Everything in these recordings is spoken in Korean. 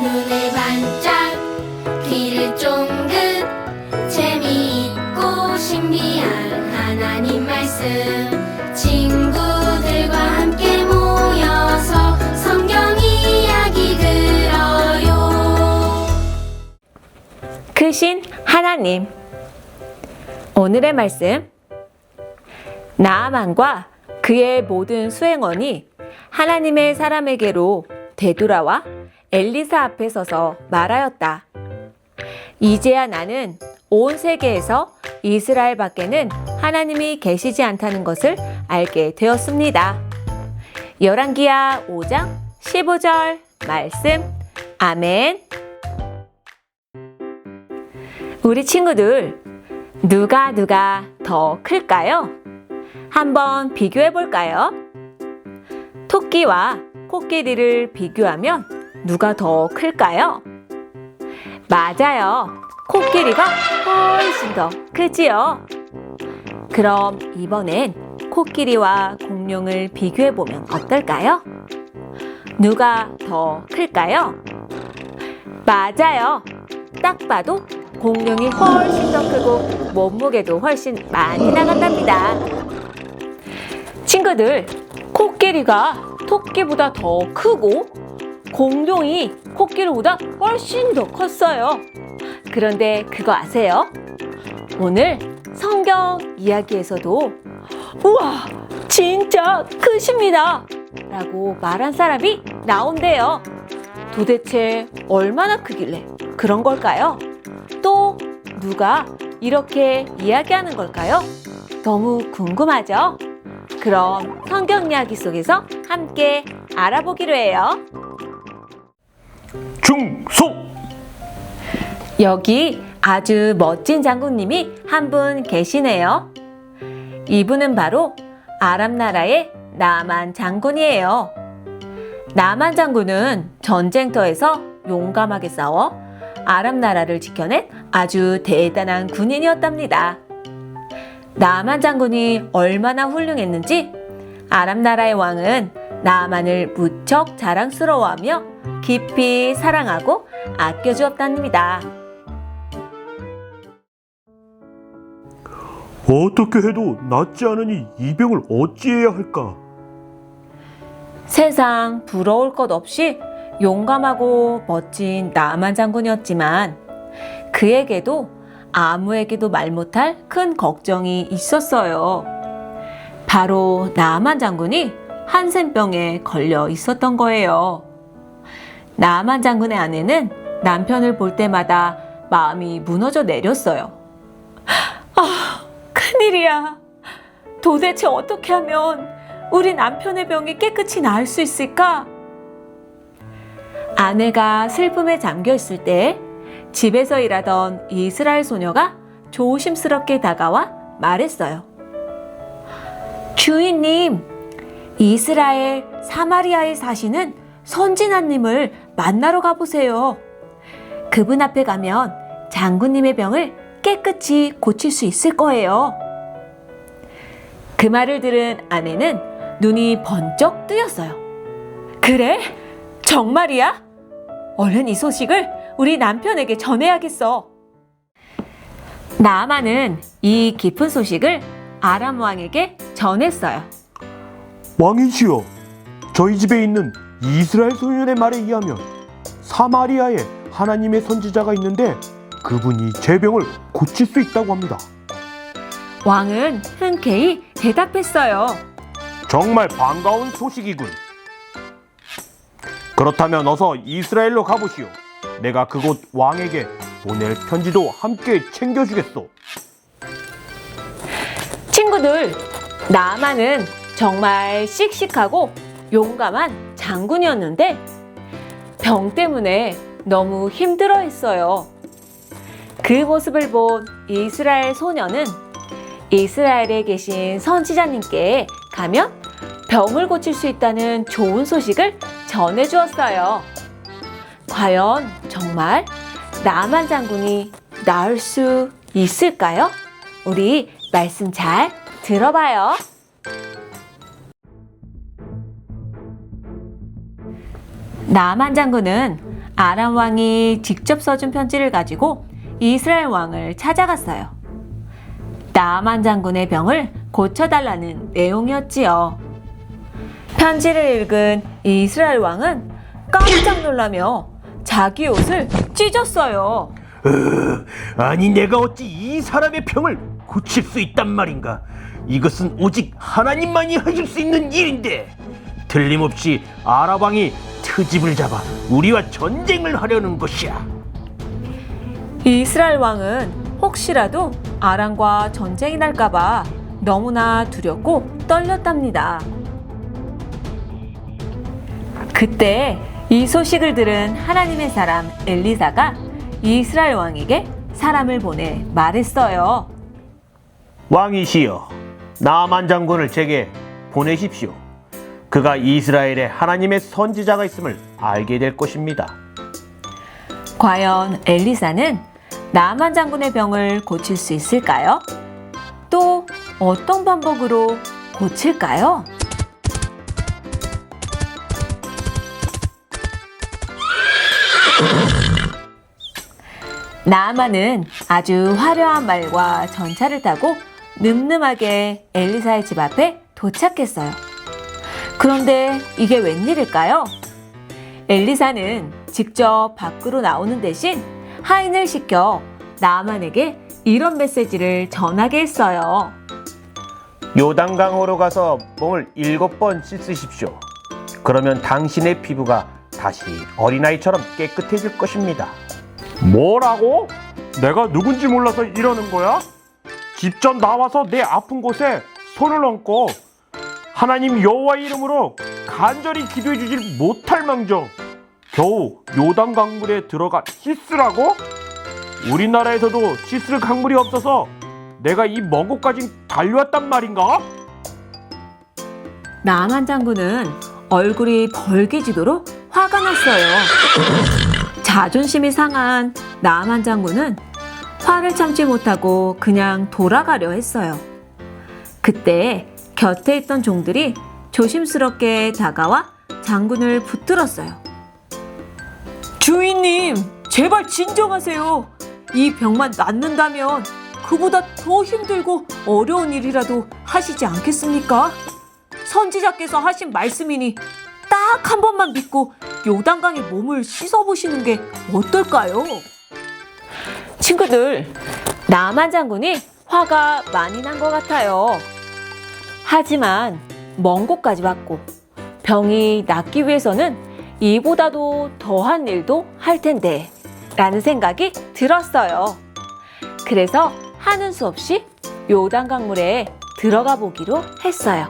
눈을 반짝 귀를 쫑긋 재미있고 신비한 하나님 말씀 친구들과 함께 모여서 성경 이야기 들어요. 크신 하나님. 오늘의 말씀, 나아만과 그의 모든 수행원이 하나님의 사람에게로 되돌아와 엘리사 앞에 서서 말하였다. 이제야 나는 온 세계에서 이스라엘 밖에는 하나님이 계시지 않다는 것을 알게 되었습니다. 열왕기하 5장 15절 말씀. 아멘. 우리 친구들, 누가 더 클까요? 한번 비교해 볼까요? 토끼와 코끼리를 비교하면 누가 더 클까요? 맞아요. 코끼리가 훨씬 더 크지요. 그럼 이번엔 코끼리와 공룡을 비교해 보면 어떨까요? 누가 더 클까요? 맞아요. 딱 봐도 공룡이 훨씬 더 크고 몸무게도 훨씬 많이 나간답니다. 친구들, 코끼리가 토끼보다 더 크고 공룡이 코끼리보다 훨씬 더 컸어요. 그런데 그거 아세요? 오늘 성경 이야기에서도 우와, 진짜 크십니다 라고 말한 사람이 나온대요. 도대체 얼마나 크길래 그런 걸까요? 또 누가 이렇게 이야기하는 걸까요? 너무 궁금하죠? 그럼 성경 이야기 속에서 함께 알아보기로 해요. 중소! 여기 아주 멋진 장군님이 한 분 계시네요. 이분은 바로 아람 나라의 나만 장군이에요. 나만 장군은 전쟁터에서 용감하게 싸워 아람 나라를 지켜낸 아주 대단한 군인이었답니다. 나만 장군이 얼마나 훌륭했는지 아람 나라의 왕은 나만을 무척 자랑스러워하며 깊이 사랑하고 아껴주었답니다. 어떻게 해도 낫지 않으니 이 병을 어찌해야 할까? 세상 부러울 것 없이 용감하고 멋진 나만 장군이었지만 그에게도 아무에게도 말 못할 큰 걱정이 있었어요. 바로 나만 장군이 한센병에 걸려 있었던 거예요. 나만 장군의 아내는 남편을 볼 때마다 마음이 무너져 내렸어요. 아, 큰일이야. 도대체 어떻게 하면 우리 남편의 병이 깨끗이 나을 수 있을까? 아내가 슬픔에 잠겨 있을 때 집에서 일하던 이스라엘 소녀가 조심스럽게 다가와 말했어요. 주인님, 이스라엘 사마리아에 사시는 선지자님을 만나러 가보세요. 그분 앞에 가면 장군님의 병을 깨끗이 고칠 수 있을 거예요. 그 말을 들은 아내는 눈이 번쩍 뜨였어요. 그래? 정말이야? 얼른 이 소식을 우리 남편에게 전해야겠어. 나아만은 이 깊은 소식을 아람 왕에게 전했어요. 왕이시여, 저희 집에 있는 이스라엘 소년의 말에 의하면 사마리아에 하나님의 선지자가 있는데 그분이 제 병을 고칠 수 있다고 합니다. 왕은 흔쾌히 대답했어요. 정말 반가운 소식이군. 그렇다면 어서 이스라엘로 가보시오. 내가 그곳 왕에게 보낼 편지도 함께 챙겨주겠소. 친구들, 나아만은 정말 씩씩하고 용감한 장군이었는데 병 때문에 너무 힘들어했어요. 그 모습을 본 이스라엘 소녀는 이스라엘에 계신 선지자님께 가면 병을 고칠 수 있다는 좋은 소식을 전해주었어요. 과연 정말 나만 장군이 나을 수 있을까요? 우리 말씀 잘 들어봐요. 나만 장군은 아람 왕이 직접 써준 편지를 가지고 이스라엘 왕을 찾아갔어요. 나아만 장군의 병을 고쳐달라는 내용이었지요. 편지를 읽은 이스라엘 왕은 깜짝 놀라며 자기 옷을 찢었어요. 아니 내가 어찌 이 사람의 병을 고칠 수 있단 말인가? 이것은 오직 하나님만이 하실 수 있는 일인데 틀림없이 아람 왕이 트집을 잡아 우리와 전쟁을 하려는 것이야. 이스라엘 왕은 혹시라도 아람과 전쟁이 날까봐 너무나 두렵고 떨렸답니다. 그때 이 소식을 들은 하나님의 사람 엘리사가 이스라엘 왕에게 사람을 보내 말했어요. 왕이시여, 나아만 장군을 제게 보내십시오. 그가 이스라엘에 하나님의 선지자가 있음을 알게 될 것입니다. 과연 엘리사는 나아만 장군의 병을 고칠 수 있을까요? 또 어떤 방법으로 고칠까요? 나아만은 아주 화려한 말과 전차를 타고 늠름하게 엘리사의 집 앞에 도착했어요. 그런데 이게 웬일일까요? 엘리사는 직접 밖으로 나오는 대신 하인을 시켜 나아만에게 이런 메시지를 전하게 했어요. 요단강으로 가서 몸을 7번 씻으십시오. 그러면 당신의 피부가 다시 어린아이처럼 깨끗해질 것입니다. 뭐라고? 내가 누군지 몰라서 이러는 거야? 직접 나와서 내 아픈 곳에 손을 얹고 하나님 여호와의 이름으로 간절히 기도해 주질 못할 망정 겨우 요단 강물에 들어가 씻으라고? 우리나라에서도 씻을 강물이 없어서 내가 이 먼 곳까지 달려왔단 말인가? 나아만 장군은 얼굴이 벌개지도록 화가 났어요. 자존심이 상한 나아만 장군은 화를 참지 못하고 그냥 돌아가려 했어요. 그때 곁에 있던 종들이 조심스럽게 다가와 장군을 붙들었어요. 주인님, 제발 진정하세요. 이 병만 낫는다면 그보다 더 힘들고 어려운 일이라도 하시지 않겠습니까? 선지자께서 하신 말씀이니 딱 한 번만 믿고 요단강에 몸을 씻어보시는 게 어떨까요? 친구들, 나아만 장군이 화가 많이 난 것 같아요. 하지만 먼 곳까지 왔고 병이 낫기 위해서는 이보다도 더한 일도 할 텐데 라는 생각이 들었어요. 그래서 하는 수 없이 요단강물에 들어가 보기로 했어요.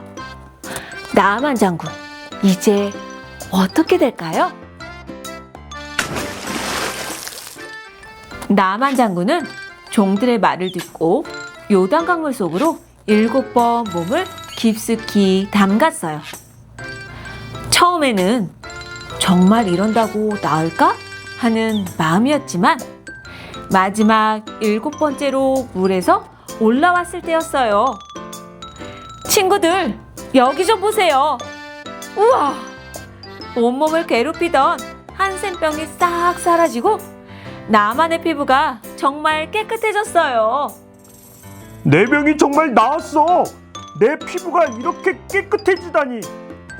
나아만 장군, 이제 어떻게 될까요? 나아만 장군은 종들의 말을 듣고 요단강물 속으로 7번 몸을 깊숙이 담갔어요. 처음에는 정말 이런다고 나을까? 하는 마음이었지만 마지막 7번째로 물에서 올라왔을 때였어요. 친구들, 여기 좀 보세요. 우와! 온몸을 괴롭히던 한센병이 싹 사라지고 나만의 피부가 정말 깨끗해졌어요. 내 병이 정말 나았어. 내 피부가 이렇게 깨끗해지다니.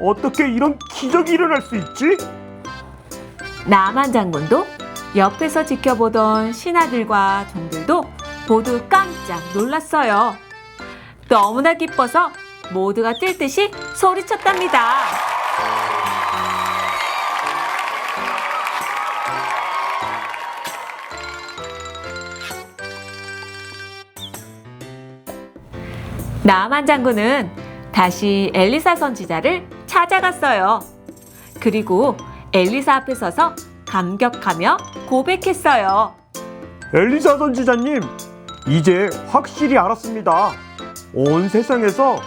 어떻게 이런 기적이 일어날 수 있지? 나아만 장군도 옆에서 지켜보던 신하들과 종들도 모두 깜짝 놀랐어요. 너무나 기뻐서 모두가 뛸 듯이 소리쳤답니다. 나아만 장군은 다시 엘리사 선지자를 찾아갔어요. 그리고 엘리사 앞에 서서 감격하며 고백했어요. 엘리사 선지자님, 이제 확실히 알았습니다. 온 세상에서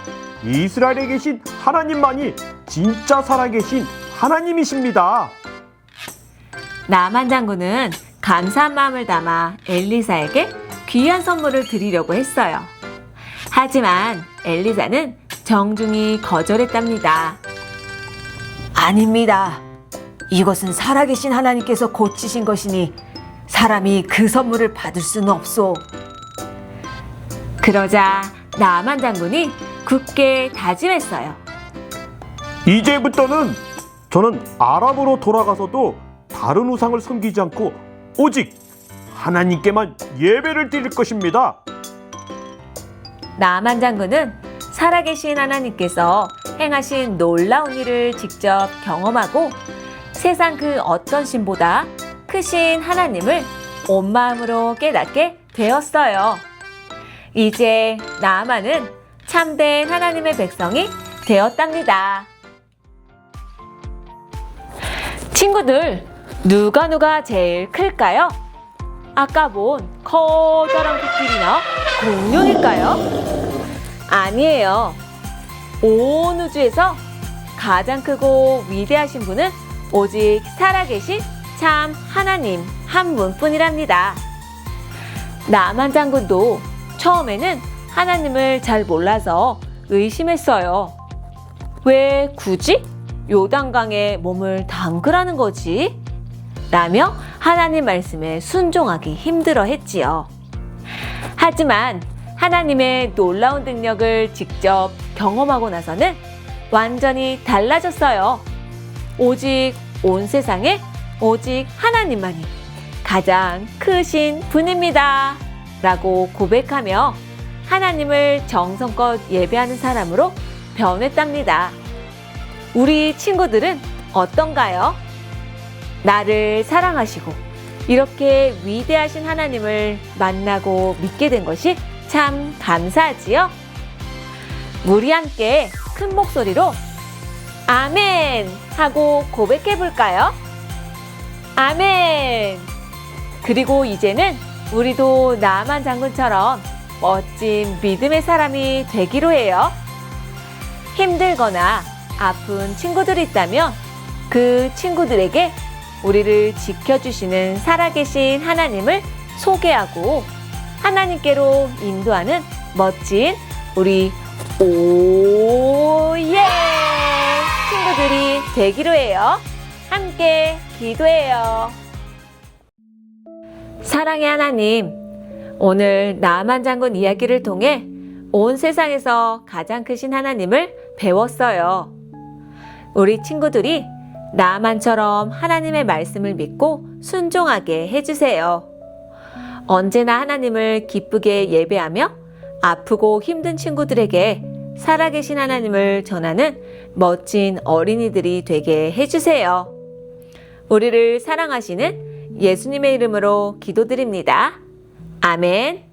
이스라엘에 계신 하나님만이 진짜 살아계신 하나님이십니다. 나아만 장군은 감사한 마음을 담아 엘리사에게 귀한 선물을 드리려고 했어요. 하지만 엘리사는 정중히 거절했답니다. 아닙니다. 이것은 살아계신 하나님께서 고치신 것이니 사람이 그 선물을 받을 수는 없소. 그러자 나만 장군이 굳게 다짐했어요. 이제부터는 저는 아람으로 돌아가서도 다른 우상을 섬기지 않고 오직 하나님께만 예배를 드릴 것입니다. 나만 장군은 살아계신 하나님께서 행하신 놀라운 일을 직접 경험하고 세상 그 어떤 신보다 크신 하나님을 온 마음으로 깨닫게 되었어요. 이제 나만은 참된 하나님의 백성이 되었답니다. 친구들, 누가 제일 클까요? 아까 본 커다란 코끼리나 공룡일까요? 아니에요. 온 우주에서 가장 크고 위대하신 분은 오직 살아계신 참 하나님 한 분뿐이랍니다. 나만 장군도 처음에는 하나님을 잘 몰라서 의심했어요. 왜 굳이 요단강에 몸을 담그라는 거지? 라며 하나님 말씀에 순종하기 힘들어 했지요. 하지만 하나님의 놀라운 능력을 직접 경험하고 나서는 완전히 달라졌어요. 오직 온 세상에 오직 하나님만이 가장 크신 분입니다. 라고 고백하며 하나님을 정성껏 예배하는 사람으로 변했답니다. 우리 친구들은 어떤가요? 나를 사랑하시고 이렇게 위대하신 하나님을 만나고 믿게 된 것이 참 감사하지요? 우리 함께 큰 목소리로 아멘! 하고 고백해 볼까요? 아멘! 그리고 이제는 우리도 나만 장군처럼 멋진 믿음의 사람이 되기로 해요. 힘들거나 아픈 친구들이 있다면 그 친구들에게 우리를 지켜주시는 살아계신 하나님을 소개하고 하나님께로 인도하는 멋진 우리 오예 친구들이 되기로 해요. 함께 기도해요. 사랑의 하나님, 오늘 나만 장군 이야기를 통해 온 세상에서 가장 크신 하나님을 배웠어요. 우리 친구들이 나만처럼 하나님의 말씀을 믿고 순종하게 해주세요. 언제나 하나님을 기쁘게 예배하며 아프고 힘든 친구들에게 살아계신 하나님을 전하는 멋진 어린이들이 되게 해주세요. 우리를 사랑하시는 예수님의 이름으로 기도드립니다. 아멘.